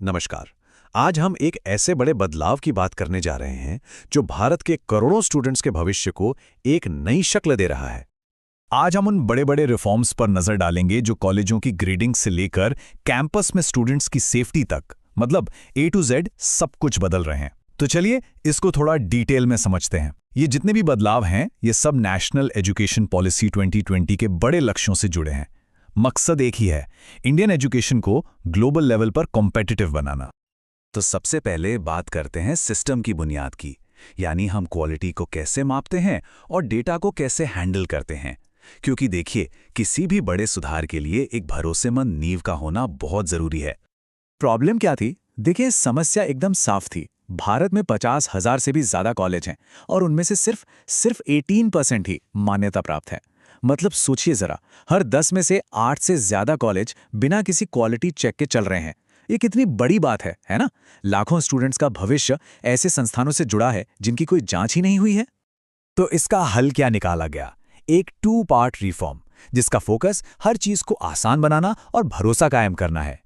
नमस्कार। आज हम एक ऐसे बड़े बदलाव की बात करने जा रहे हैं जो भारत के करोड़ों स्टूडेंट्स के भविष्य को एक नई शक्ल दे रहा है। आज हम उन बड़े बड़े रिफॉर्म्स पर नजर डालेंगे जो कॉलेजों की ग्रेडिंग से लेकर कैंपस में स्टूडेंट्स की सेफ्टी तक, मतलब A to Z सब कुछ बदल रहे हैं। तो चलिए इसको थोड़ा डिटेल में समझते हैं। ये जितने भी बदलाव हैं, ये सब नेशनल एजुकेशन पॉलिसी 2020 के बड़े लक्ष्यों से जुड़े हैं। मकसद एक ही है, इंडियन एजुकेशन को ग्लोबल लेवल पर कॉम्पिटिटिव बनाना। तो सबसे पहले बात करते हैं सिस्टम की बुनियाद की, यानी हम क्वालिटी को कैसे मापते हैं और डेटा को कैसे हैंडल करते हैं। क्योंकि देखिए, किसी भी बड़े सुधार के लिए एक भरोसेमंद नींव का होना बहुत जरूरी है। प्रॉब्लम क्या थी? देखिए, समस्या एकदम साफ थी। भारत में 50,000 से भी ज्यादा कॉलेज हैं और उनमें से सिर्फ 18% ही मान्यता प्राप्त है। मतलब सोचिए जरा, हर 10 में से 8 से ज्यादा कॉलेज बिना किसी क्वालिटी चेक के चल रहे हैं। ये कितनी बड़ी बात है ना? लाखों स्टूडेंट्स का भविष्य ऐसे संस्थानों से जुड़ा है जिनकी कोई जांच ही नहीं हुई है। तो इसका हल क्या निकाला गया? एक 2 पार्ट रिफॉर्म, जिसका फोकस हर चीज को आसान बनाना और भरोसा कायम करना है।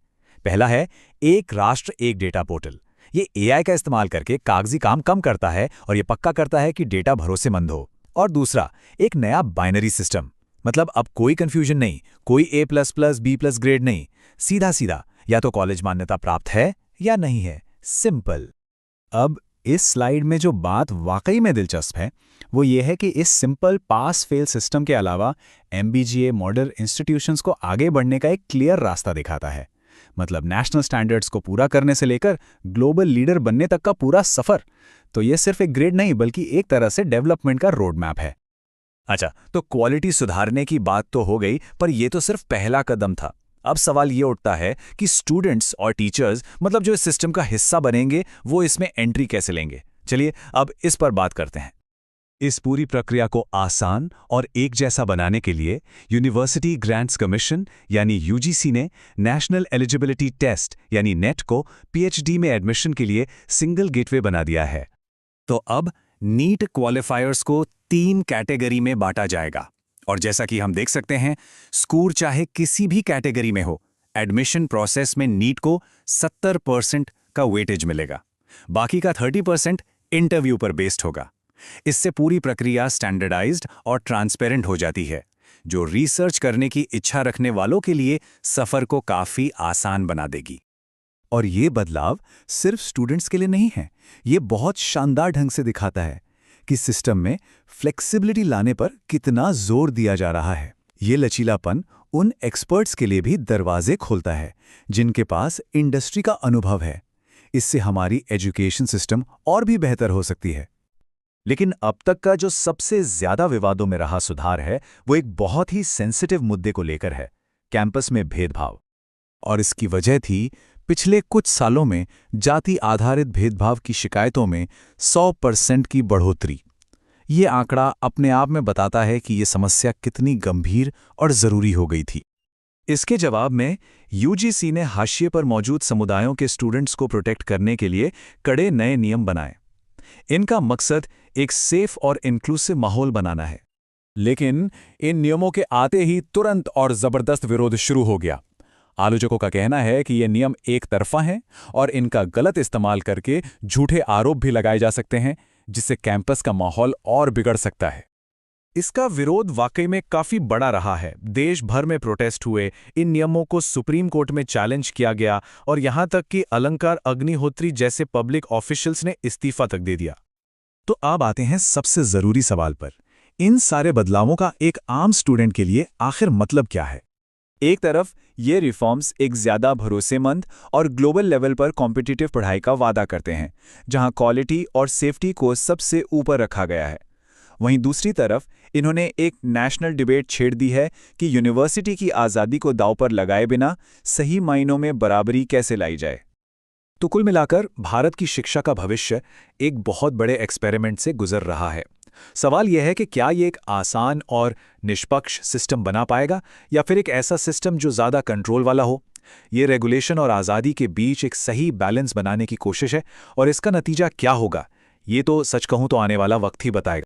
पहला है एक राष्ट्र एक डेटा पोर्टल। ये AI का इस्तेमाल करके कागजी काम कम करता है और ये पक्का करता है कि डेटा भरोसेमंद हो। और दूसरा, एक नया बाइनरी सिस्टम, मतलब अब कोई कंफ्यूजन नहीं, कोई A++ B+ ग्रेड नहीं, सीधा सीधा या तो कॉलेज मान्यता प्राप्त है या नहीं है, सिंपल। अब इस स्लाइड में जो बात वाकई में दिलचस्प है वो ये है कि इस सिंपल पास फेल सिस्टम के अलावा MBGA मॉडल इंस्टीट्यूशंस को आगे बढ़ने का एक क्लियर रास्ता दिखाता है। मतलब नेशनल स्टैंडर्ड्स को पूरा करने से लेकर ग्लोबल लीडर बनने तक का पूरा सफर। तो ये सिर्फ एक ग्रेड नहीं, बल्कि एक तरह से डेवलपमेंट का रोड मैप है। अच्छा, तो क्वालिटी सुधारने की बात तो हो गई, पर यह तो सिर्फ पहला कदम था। अब सवाल ये उठता है कि स्टूडेंट्स और टीचर्स, मतलब जो इस सिस्टम का हिस्सा बनेंगे, वो इसमें एंट्री कैसे लेंगे। चलिए अब इस पर बात करते हैं। इस पूरी प्रक्रिया को आसान और एक जैसा बनाने के लिए यूनिवर्सिटी ग्रांट्स कमीशन यानी UGC ने नेशनल एलिजिबिलिटी टेस्ट यानी नेट को PhD में एडमिशन के लिए सिंगल गेटवे बना दिया है। तो अब नीट क्वालिफायर्स को 3 कैटेगरी में बांटा जाएगा और जैसा कि हम देख सकते हैं, स्कोर चाहे किसी भी कैटेगरी में हो, एडमिशन प्रोसेस में नीट को 70% का वेटेज मिलेगा। बाकी का 30% इंटरव्यू पर बेस्ड होगा। इससे पूरी प्रक्रिया स्टैंडर्डाइज्ड और ट्रांसपेरेंट हो जाती है, जो रिसर्च करने की इच्छा रखने वालों के लिए सफर को काफी आसान बना देगी। और ये बदलाव सिर्फ स्टूडेंट्स के लिए नहीं है, ये बहुत शानदार ढंग से दिखाता है कि सिस्टम में फ्लेक्सिबिलिटी लाने पर कितना जोर दिया जा रहा है। ये लचीलापन उन एक्सपर्ट्स के लिए भी दरवाजे खोलता है जिनके पास इंडस्ट्री का अनुभव है। इससे हमारी एजुकेशन सिस्टम और भी बेहतर हो सकती है। लेकिन अब तक का जो सबसे ज्यादा विवादों में रहा सुधार है, वो एक बहुत ही सेंसिटिव मुद्दे को लेकर है, कैंपस में भेदभाव। और इसकी वजह थी पिछले कुछ सालों में जाति आधारित भेदभाव की शिकायतों में 100% की बढ़ोतरी। ये आंकड़ा अपने आप में बताता है कि ये समस्या कितनी गंभीर और जरूरी हो गई थी। इसके जवाब में UGC ने हाशिए पर मौजूद समुदायों के स्टूडेंट्स को प्रोटेक्ट करने के लिए कड़े नए नियम बनाए। इनका मकसद एक सेफ और इंक्लूसिव माहौल बनाना है। लेकिन इन नियमों के आते ही तुरंत और जबरदस्त विरोध शुरू हो गया। आलोचकों का कहना है कि ये नियम एक तरफा हैं और इनका गलत इस्तेमाल करके झूठे आरोप भी लगाए जा सकते हैं, जिससे कैंपस का माहौल और बिगड़ सकता है। इसका विरोध वाकई में काफी बड़ा रहा है। देश भर में प्रोटेस्ट हुए, इन नियमों को सुप्रीम कोर्ट में चैलेंज किया गया और यहां तक कि अलंकार अग्निहोत्री जैसे पब्लिक ऑफिशियल्स ने इस्तीफा तक दे दिया। तो अब आते हैं सबसे जरूरी सवाल पर। इन सारे बदलावों का एक आम स्टूडेंट के लिए आखिर मतलब क्या है? एक तरफ ये रिफॉर्म्स एक ज्यादा भरोसेमंद और ग्लोबल लेवल पर कॉम्पिटिटिव पढ़ाई का वादा करते हैं, जहां क्वालिटी और सेफ्टी को सबसे ऊपर रखा गया है। वहीं दूसरी तरफ इन्होंने एक नेशनल डिबेट छेड़ दी है कि यूनिवर्सिटी की आज़ादी को दांव पर लगाए बिना सही मायनों में बराबरी कैसे लाई जाए। तो कुल मिलाकर भारत की शिक्षा का भविष्य एक बहुत बड़े एक्सपेरिमेंट से गुजर रहा है। सवाल यह है कि क्या ये एक आसान और निष्पक्ष सिस्टम बना पाएगा या फिर एक ऐसा सिस्टम जो ज़्यादा कंट्रोल वाला हो। ये रेगुलेशन और आज़ादी के बीच एक सही बैलेंस बनाने की कोशिश है और इसका नतीजा क्या होगा, ये तो सच कहूँ तो आने वाला वक्त ही बताएगा।